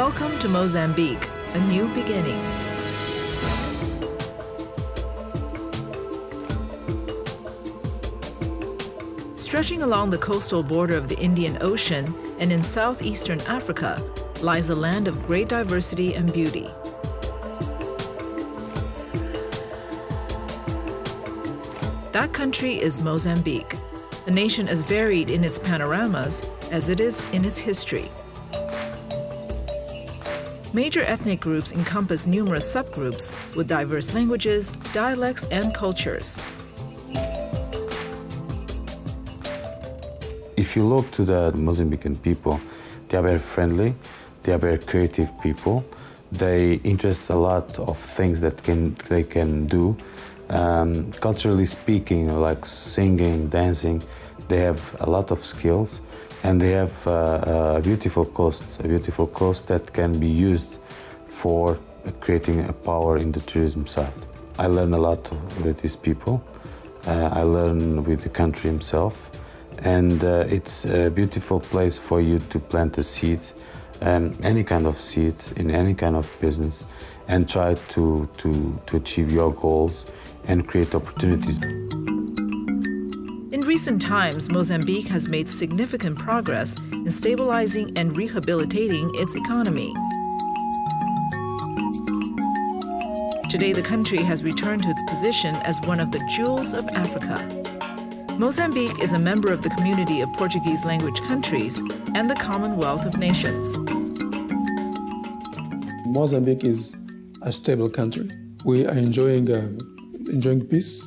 Welcome to Mozambique, a new beginning. Stretching along the coastal border of the Indian Ocean and in southeastern Africa lies a land of great diversity and beauty. That country is Mozambique, a nation as varied in its panoramas as it is in its history. Major ethnic groups encompass numerous subgroups with diverse languages, dialects, and cultures. If you look to the Mozambican people, they are very friendly, they are very creative people. They interest a lot of things that they can do. Culturally speaking, like singing, dancing, they have a lot of skills, and they have a beautiful coast that can be used for creating a power in the tourism side. I learn a lot with these people. I learn with the country himself, and it's a beautiful place for you to plant a seed, any kind of seed in any kind of business, and try to achieve your goals and create opportunities. In recent times, Mozambique has made significant progress in stabilizing and rehabilitating its economy. Today, the country has returned to its position as one of the jewels of Africa. Mozambique is a member of the Community of Portuguese Language Countries and the Commonwealth of Nations. Mozambique is a stable country. We are enjoying peace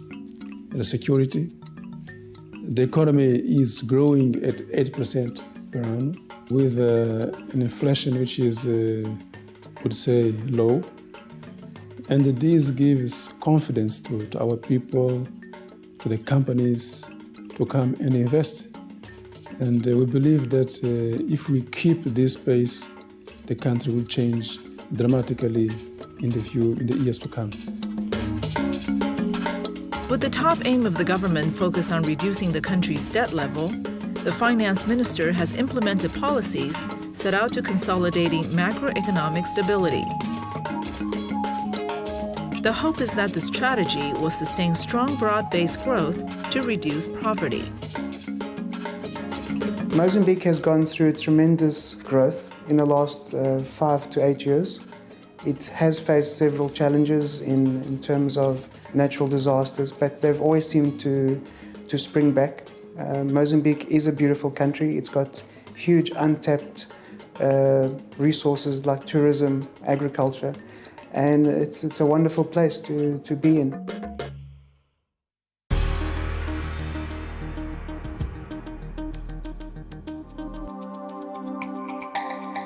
and security. The economy is growing at 8% per annum with an inflation which is, I would say, low. And this gives confidence to our people, to the companies to come and invest. And we believe that if we keep this pace, the country will change dramatically in the years to come. With the top aim of the government focused on reducing the country's debt level, the finance minister has implemented policies set out to consolidating macroeconomic stability. The hope is that the strategy will sustain strong broad-based growth to reduce poverty. Mozambique has gone through tremendous growth in the last 5 to 8 years. It has faced several challenges in terms of natural disasters, but they've always seemed to spring back. Mozambique is a beautiful country. It's got huge untapped resources like tourism, agriculture, and it's a wonderful place to be in.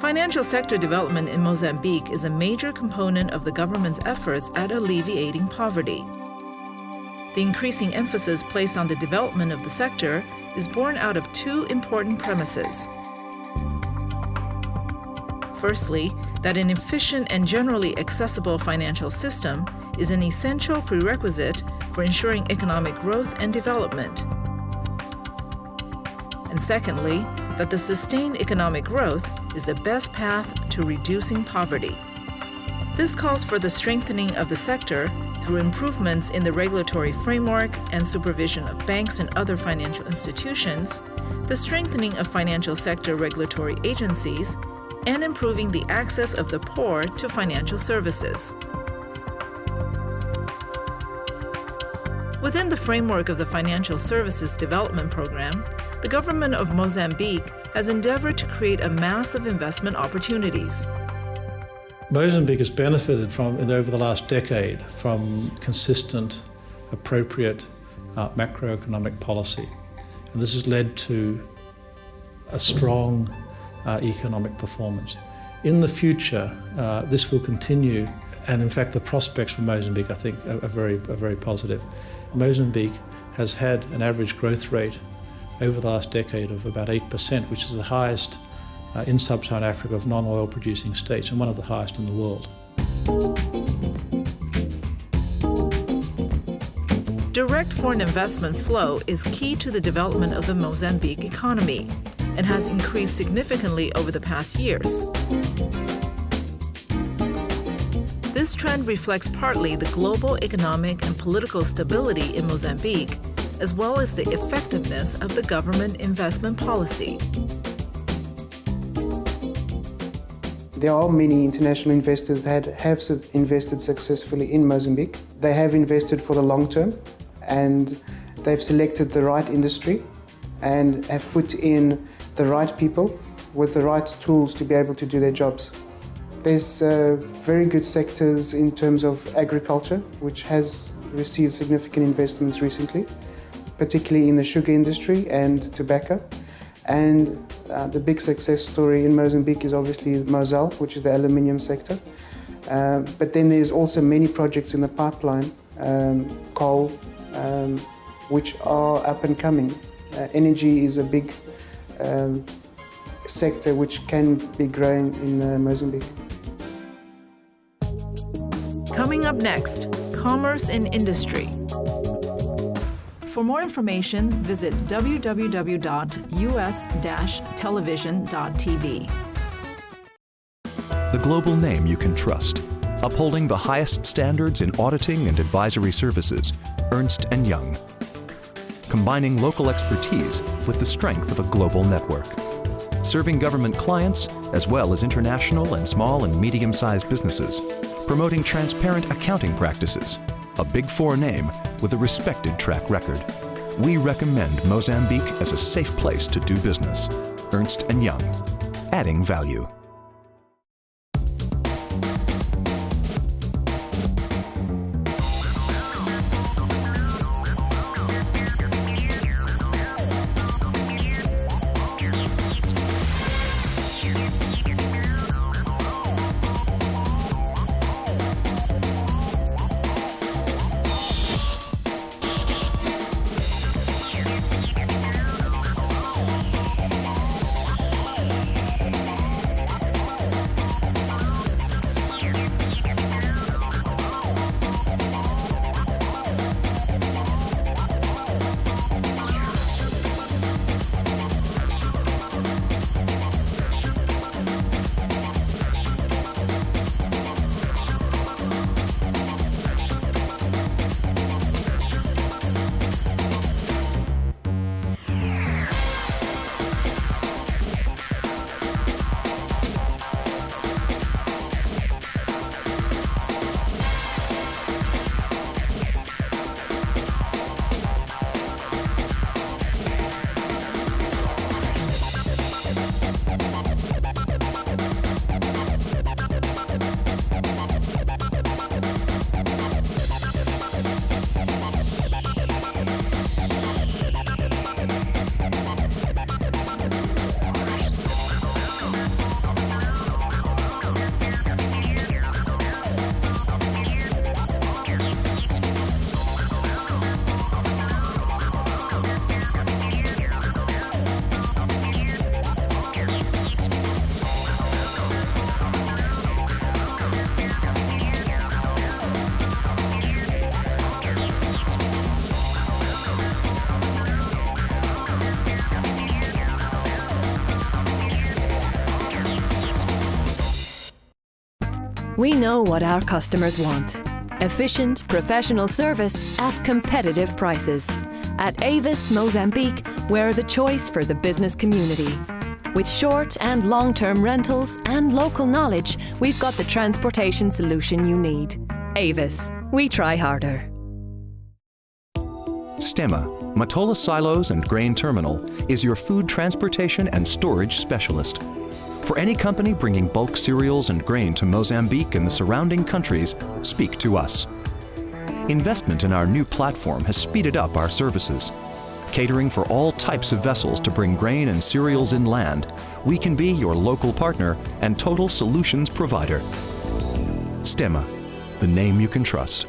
Financial sector development in Mozambique is a major component of the government's efforts at alleviating poverty. The increasing emphasis placed on the development of the sector is born out of two important premises. Firstly, that an efficient and generally accessible financial system is an essential prerequisite for ensuring economic growth and development. And secondly, that the sustained economic growth is the best path to reducing poverty. This calls for the strengthening of the sector through improvements in the regulatory framework and supervision of banks and other financial institutions, the strengthening of financial sector regulatory agencies, and improving the access of the poor to financial services. Within the framework of the Financial Services Development Program, the government of Mozambique has endeavored to create a mass of investment opportunities. Mozambique has benefited over the last decade from consistent, appropriate macroeconomic policy. And this has led to a strong economic performance. In the future, this will continue, and in fact the prospects for Mozambique, I think, are very positive. Mozambique has had an average growth rate over the last decade of about 8%, which is the highest in sub-Saharan Africa of non-oil producing states and one of the highest in the world. Direct foreign investment flow is key to the development of the Mozambique economy and has increased significantly over the past years. This trend reflects partly the global economic and political stability in Mozambique, as well as the effectiveness of the government investment policy. There are many international investors that have invested successfully in Mozambique. They have invested for the long term, and they've selected the right industry and have put in the right people with the right tools to be able to do their jobs. There's very good sectors in terms of agriculture, which has received significant investments recently, particularly in the sugar industry and tobacco. And the big success story in Mozambique is obviously Mozal, which is the aluminium sector. But then there's also many projects in the pipeline, coal, which are up and coming. Energy is a big sector which can be growing in Mozambique. Coming up next, commerce and industry. For more information, visit www.us-television.tv. The global name you can trust, upholding the highest standards in auditing and advisory services, Ernst & Young. Combining local expertise with the strength of a global network. Serving government clients as well as international and small and medium-sized businesses. Promoting transparent accounting practices. A Big Four name with a respected track record. We recommend Mozambique as a safe place to do business. Ernst & Young, adding value. We know what our customers want. Efficient, professional service at competitive prices. At Avis Mozambique, we're the choice for the business community. With short and long-term rentals and local knowledge, we've got the transportation solution you need. Avis, we try harder. Stemma, Matola Silos and Grain Terminal, is your food transportation and storage specialist. For any company bringing bulk cereals and grain to Mozambique and the surrounding countries, speak to us. Investment in our new platform has speeded up our services. Catering for all types of vessels to bring grain and cereals inland, we can be your local partner and total solutions provider. Stemma, the name you can trust.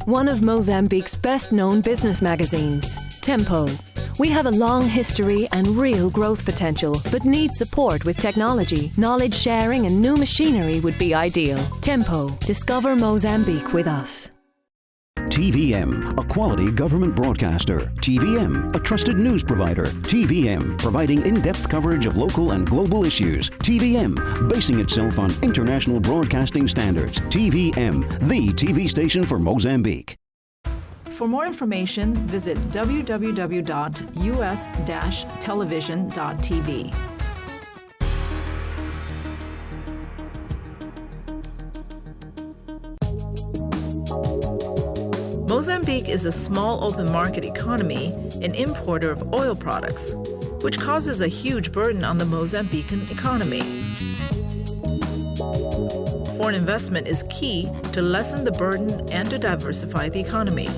One of Mozambique's best-known business magazines, Tempo. We have a long history and real growth potential, but need support with technology. Knowledge sharing and new machinery would be ideal. Tempo. Discover Mozambique with us. TVM, a quality government broadcaster. TVM, a trusted news provider. TVM, providing in-depth coverage of local and global issues. TVM, basing itself on international broadcasting standards. TVM, the TV station for Mozambique. For more information, visit www.us-television.tv. Mozambique is a small open market economy, an importer of oil products, which causes a huge burden on the Mozambican economy. Foreign investment is key to lessen the burden and to diversify the economy.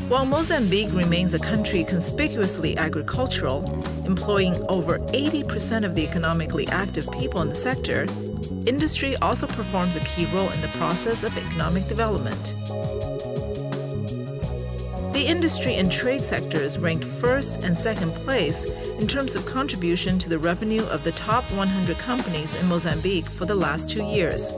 While Mozambique remains a country conspicuously agricultural, employing over 80% of the economically active people in the sector, industry also performs a key role in the process of economic development. The industry and trade sectors ranked first and second place in terms of contribution to the revenue of the top 100 companies in Mozambique for the last 2 years.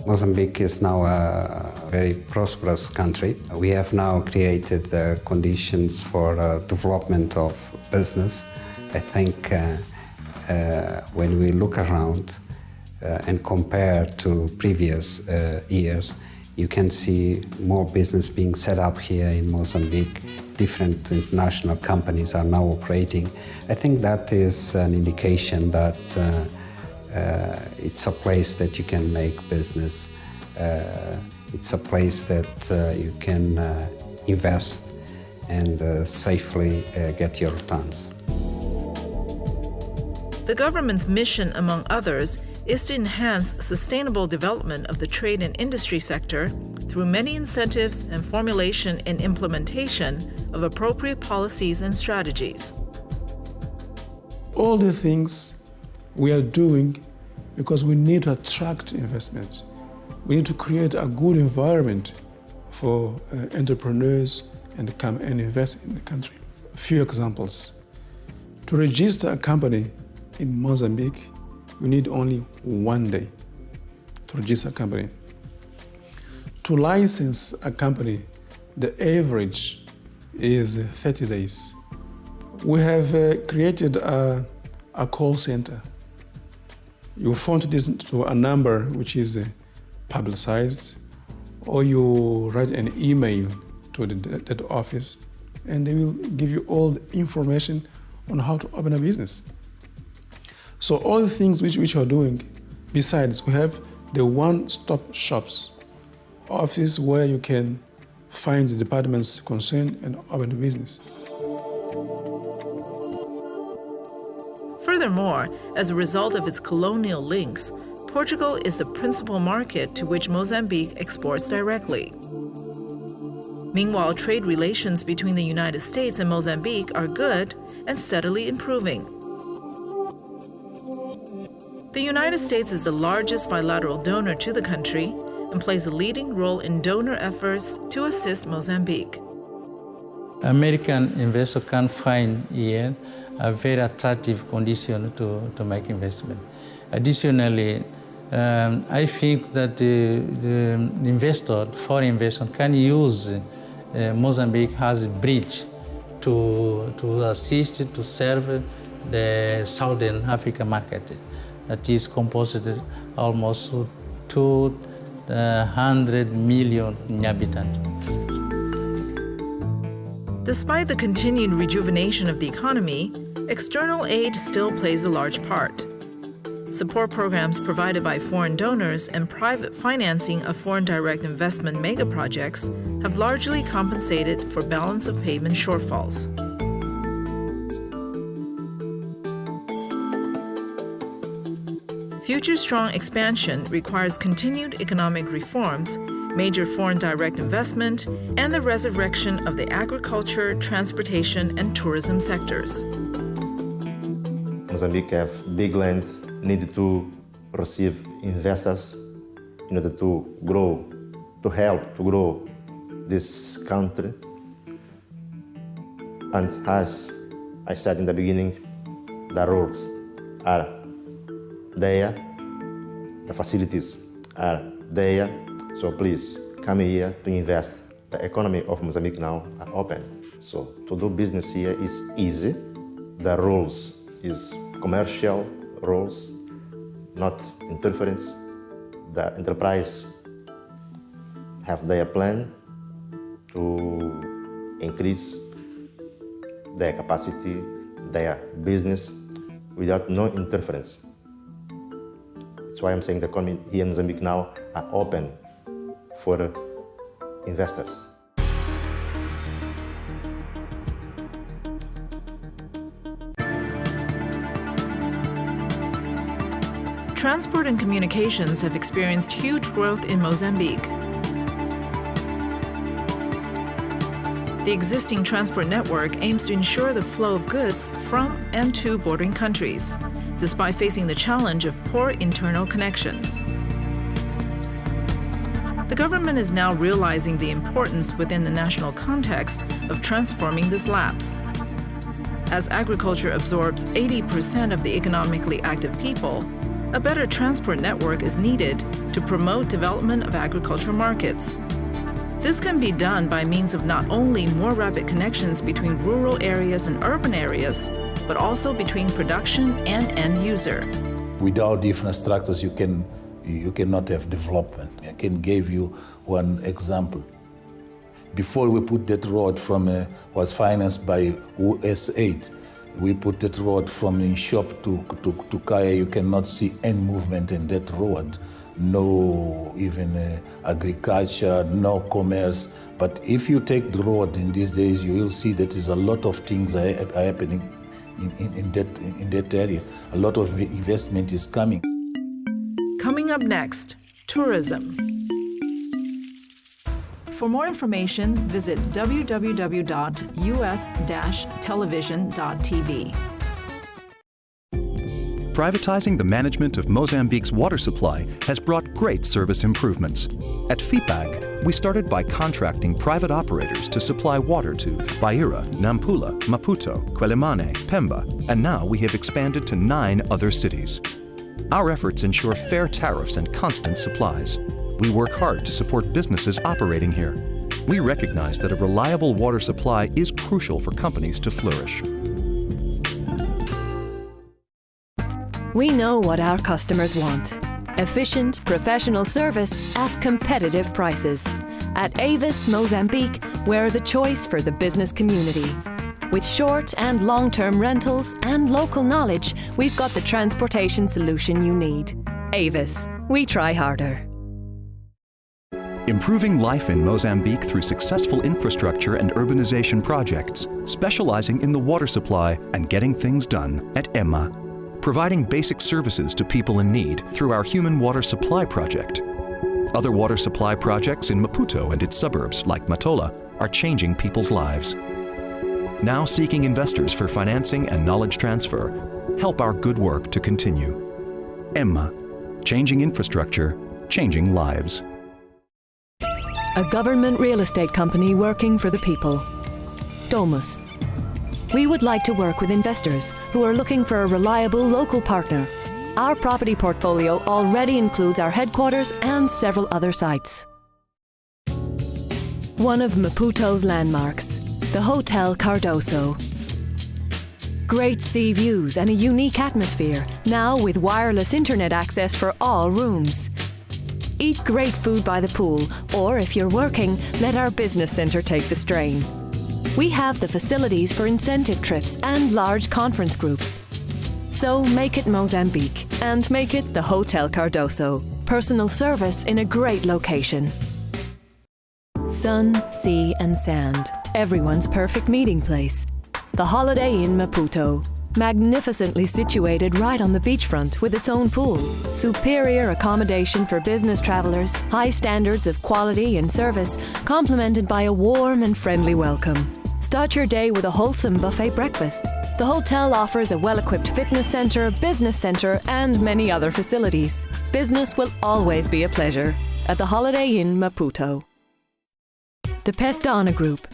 Mozambique is now a very prosperous country. We have now created the conditions for development of business. I think when we look around and compare to previous years, you can see more business being set up here in Mozambique. Different international companies are now operating. I think that is an indication that it's a place that you can make business. It's a place that you can invest and safely get your returns. The government's mission, among others, is to enhance sustainable development of the trade and industry sector through many incentives and formulation and implementation of appropriate policies and strategies. All the things we are doing because we need to attract investment. We need to create a good environment for entrepreneurs and come and invest in the country. A few examples. To register a company in Mozambique, you need only 1 day to register a company. To license a company, the average is 30 days. We have created a call center. You phone this to a number which is publicized, or you write an email to that office, and they will give you all the information on how to open a business. So all the things which we are doing, besides we have the one-stop shops, offices where you can find the departments concerned and open a business. Furthermore, as a result of its colonial links, Portugal is the principal market to which Mozambique exports directly. Meanwhile, trade relations between the United States and Mozambique are good and steadily improving. The United States is the largest bilateral donor to the country and plays a leading role in donor efforts to assist Mozambique. American investors can find here a very attractive condition to make investment. Additionally, I think that the investor, foreign investor, can use Mozambique as a bridge to assist, to serve the Southern Africa market that is composed of almost 200 million inhabitants. Despite the continued rejuvenation of the economy, external aid still plays a large part. Support programs provided by foreign donors and private financing of foreign direct investment megaprojects have largely compensated for balance of payment shortfalls. Future strong expansion requires continued economic reforms, major foreign direct investment, and the resurrection of the agriculture, transportation, and tourism sectors. Mozambique have big land, need to receive investors in order to grow, to help to grow this country. And as I said in the beginning, the roads are there, the facilities are there, so please come here to invest. The economy of Mozambique now are open, so to do business here is easy. The rules is commercial rules, not interference. The enterprise have their plan to increase their capacity, their business, without no interference. That's why I'm saying the economy here in Mozambique now are open for investors. Transport and communications have experienced huge growth in Mozambique. The existing transport network aims to ensure the flow of goods from and to bordering countries, despite facing the challenge of poor internal connections. The government is now realizing the importance within the national context of transforming this lapse. As agriculture absorbs 80% of the economically active people, a better transport network is needed to promote development of agricultural markets. This can be done by means of not only more rapid connections between rural areas and urban areas, but also between production and end user. Without the infrastructures, you cannot have development. I can give you one example. Before we put that road was financed by US8. We put that road from shop to Kaya. You cannot see any movement in that road. No even agriculture, no commerce. But if you take the road in these days, you will see that there's a lot of things are happening in that area. A lot of investment is coming. Coming up next, tourism. For more information, visit www.us-television.tv. Privatizing the management of Mozambique's water supply has brought great service improvements. At FIPAG, we started by contracting private operators to supply water to Beira, Nampula, Maputo, Quelimane, Pemba, and now we have expanded to 9 other cities. Our efforts ensure fair tariffs and constant supplies. We work hard to support businesses operating here. We recognize that a reliable water supply is crucial for companies to flourish. We know what our customers want. Efficient, professional service at competitive prices. At Avis Mozambique, we're the choice for the business community. With short and long-term rentals and local knowledge, we've got the transportation solution you need. Avis, we try harder. Improving life in Mozambique through successful infrastructure and urbanization projects, specializing in the water supply and getting things done at EMMA. Providing basic services to people in need through our Human Water Supply Project. Other water supply projects in Maputo and its suburbs, like Matola, are changing people's lives. Now seeking investors for financing and knowledge transfer, help our good work to continue. EMMA, changing infrastructure, changing lives. A government real estate company working for the people. Domus. We would like to work with investors who are looking for a reliable local partner. Our property portfolio already includes our headquarters and several other sites. One of Maputo's landmarks, the Hotel Cardoso. Great sea views and a unique atmosphere, now with wireless internet access for all rooms. Eat great food by the pool, or if you're working, let our business centre take the strain. We have the facilities for incentive trips and large conference groups. So make it Mozambique and make it the Hotel Cardoso. Personal service in a great location. Sun, sea and sand. Everyone's perfect meeting place. The Holiday Inn Maputo. Magnificently situated right on the beachfront with its own pool. Superior accommodation for business travellers. High standards of quality and service, complemented by a warm and friendly welcome. Start your day with a wholesome buffet breakfast. The hotel offers a well-equipped fitness centre, business centre and many other facilities. Business will always be a pleasure at the Holiday Inn Maputo. The Pestana Group,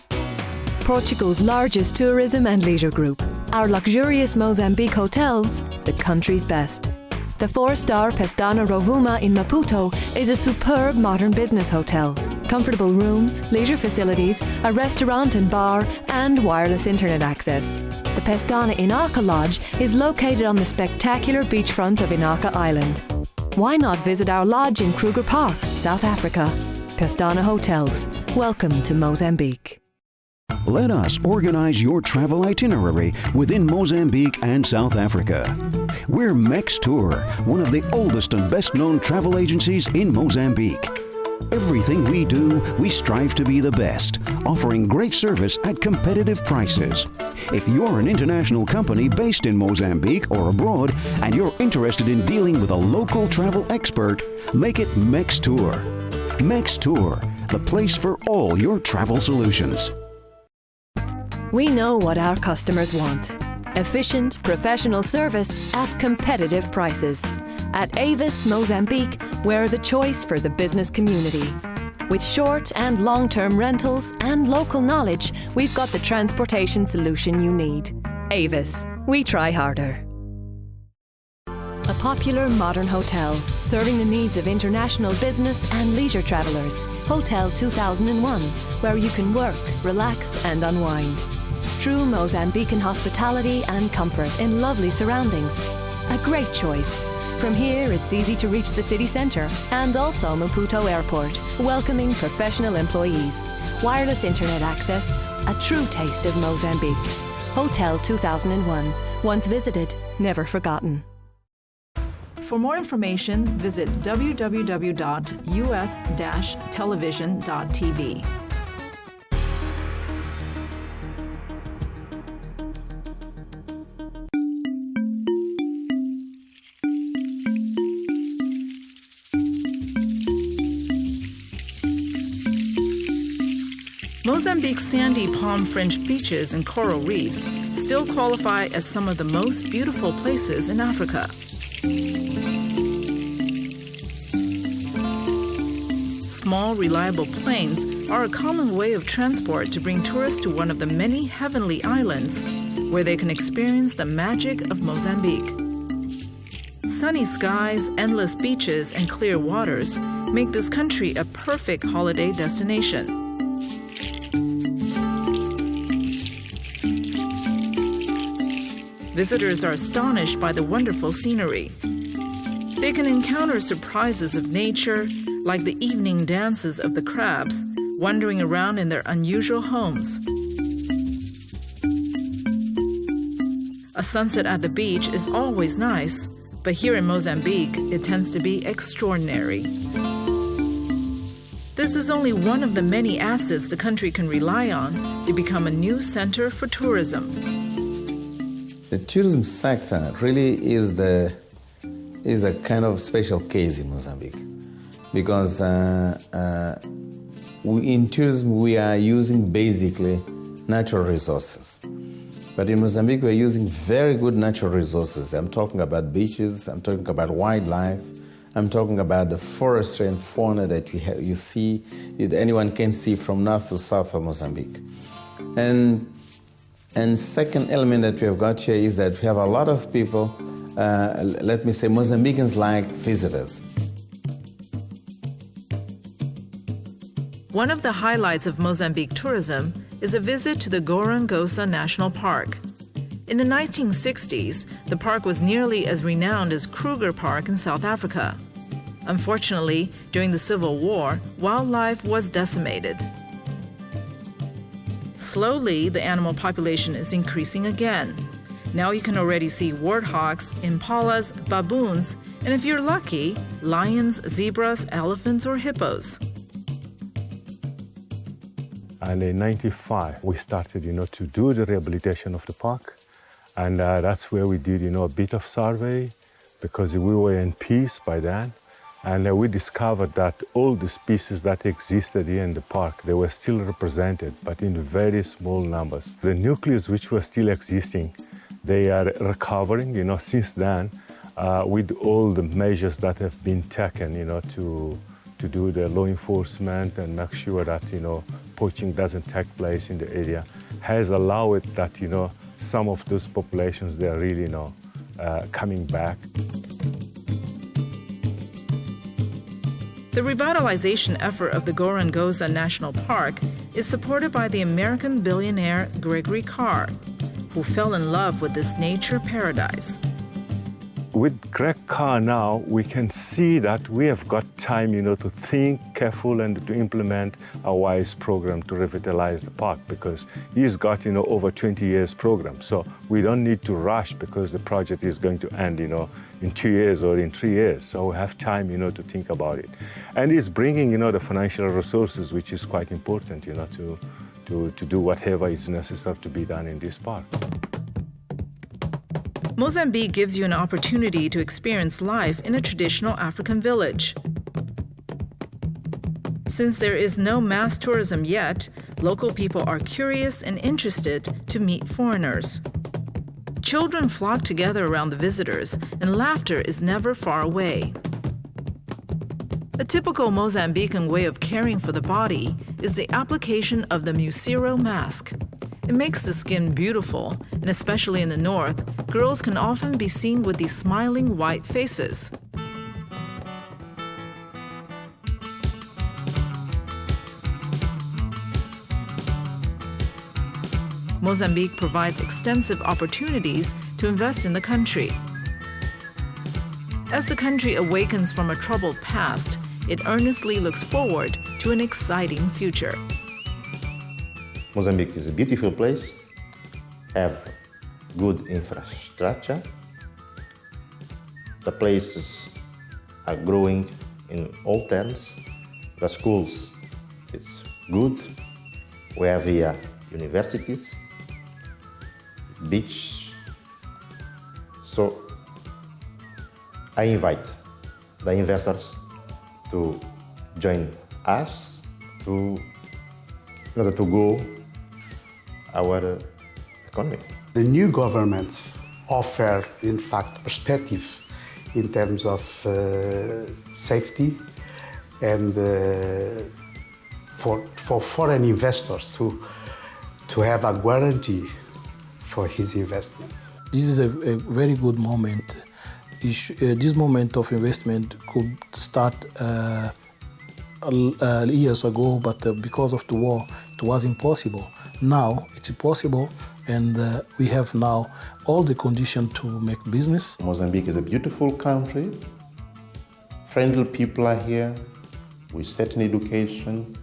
Portugal's largest tourism and leisure group. Our luxurious Mozambique hotels, the country's best. The 4-star Pestana Rovuma in Maputo is a superb modern business hotel. Comfortable rooms, leisure facilities, a restaurant and bar, and wireless internet access. The Pestana Inaka Lodge is located on the spectacular beachfront of Inaka Island. Why not visit our lodge in Kruger Park, South Africa? Pestana Hotels. Welcome to Mozambique. Let us organize your travel itinerary within Mozambique and South Africa. We're Mex Tour, one of the oldest and best-known travel agencies in Mozambique. Everything we do, we strive to be the best, offering great service at competitive prices. If you're an international company based in Mozambique or abroad and you're interested in dealing with a local travel expert, make it Mex Tour. Mex Tour, the place for all your travel solutions. We know what our customers want. Efficient, professional service at competitive prices. At Avis Mozambique, we're the choice for the business community. With short and long-term rentals and local knowledge, we've got the transportation solution you need. Avis, we try harder. A popular modern hotel, serving the needs of international business and leisure travelers. Hotel 2001, where you can work, relax and unwind. True Mozambican hospitality and comfort in lovely surroundings. A great choice. From here, it's easy to reach the city centre and also Maputo Airport, welcoming professional employees. Wireless internet access, a true taste of Mozambique. Hotel 2001, once visited, never forgotten. For more information, visit www.us-television.tv. Mozambique's sandy palm fringed beaches and coral reefs still qualify as some of the most beautiful places in Africa. Small, reliable planes are a common way of transport to bring tourists to one of the many heavenly islands where they can experience the magic of Mozambique. Sunny skies, endless beaches, and clear waters make this country a perfect holiday destination. Visitors are astonished by the wonderful scenery. They can encounter surprises of nature, like the evening dances of the crabs, wandering around in their unusual homes. A sunset at the beach is always nice, but here in Mozambique, it tends to be extraordinary. This is only one of the many assets the country can rely on to become a new center for tourism. The tourism sector really is a kind of special case in Mozambique, because in tourism we are using basically natural resources. But in Mozambique we are using very good natural resources. I'm talking about beaches, I'm talking about wildlife, I'm talking about the forestry and fauna that you see, anyone can see from north to south of Mozambique. And second element that we have got here is that we have a lot of people, let me say Mozambicans like visitors. One of the highlights of Mozambique tourism is a visit to the Gorongosa National Park. In the 1960s, the park was nearly as renowned as Kruger Park in South Africa. Unfortunately, during the Civil War, wildlife was decimated. Slowly, the animal population is increasing again. Now you can already see warthogs, impalas, baboons, and if you're lucky, lions, zebras, elephants, or hippos. And in '95, we started, to do the rehabilitation of the park. And that's where we did, a bit of survey, because we were in peace by then. And we discovered that all the species that existed here in the park, they were still represented, but in very small numbers. The nucleus which were still existing, they are recovering, since then, with all the measures that have been taken, to do the law enforcement and make sure that, poaching doesn't take place in the area, has allowed that, some of those populations, they are really, coming back. The revitalization effort of the Gorongosa National Park is supported by the American billionaire Gregory Carr, who fell in love with this nature paradise. With Greg Carr now, we can see that we have got time, to think careful and to implement a wise program to revitalize the park, because he's got, over 20 years program. So we don't need to rush because the project is going to end, in 2 years or in 3 years. So we have time, to think about it. And he's bringing, the financial resources, which is quite important, to do whatever is necessary to be done in this park. Mozambique gives you an opportunity to experience life in a traditional African village. Since there is no mass tourism yet, local people are curious and interested to meet foreigners. Children flock together around the visitors, and laughter is never far away. A typical Mozambican way of caring for the body is the application of the Musiro mask. It makes the skin beautiful, and especially in the north, girls can often be seen with these smiling white faces. Mozambique provides extensive opportunities to invest in the country. As the country awakens from a troubled past, it earnestly looks forward to an exciting future. Mozambique is a beautiful place, have good infrastructure. The places are growing in all terms. The schools, it's good. We have here universities, beach. So I invite the investors to join us in order to grow our economy. The new government offer, in fact, perspective in terms of safety and for foreign investors to have a guarantee for his investment. This is a very good moment. This moment of investment could start years ago, but because of the war, it was impossible. Now it's possible, and we have now all the conditions to make business. Mozambique is a beautiful country. Friendly people are here, with certain education,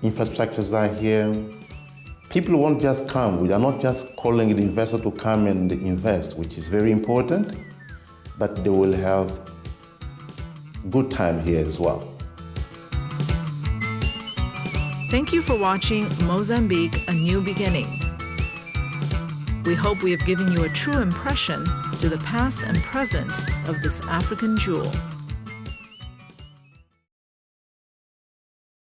infrastructures are here. People won't just come. We are not just calling the investor to come and invest, which is very important, but they will have good time here as well. Thank you for watching Mozambique, A New Beginning. We hope we have given you a true impression to the past and present of this African jewel.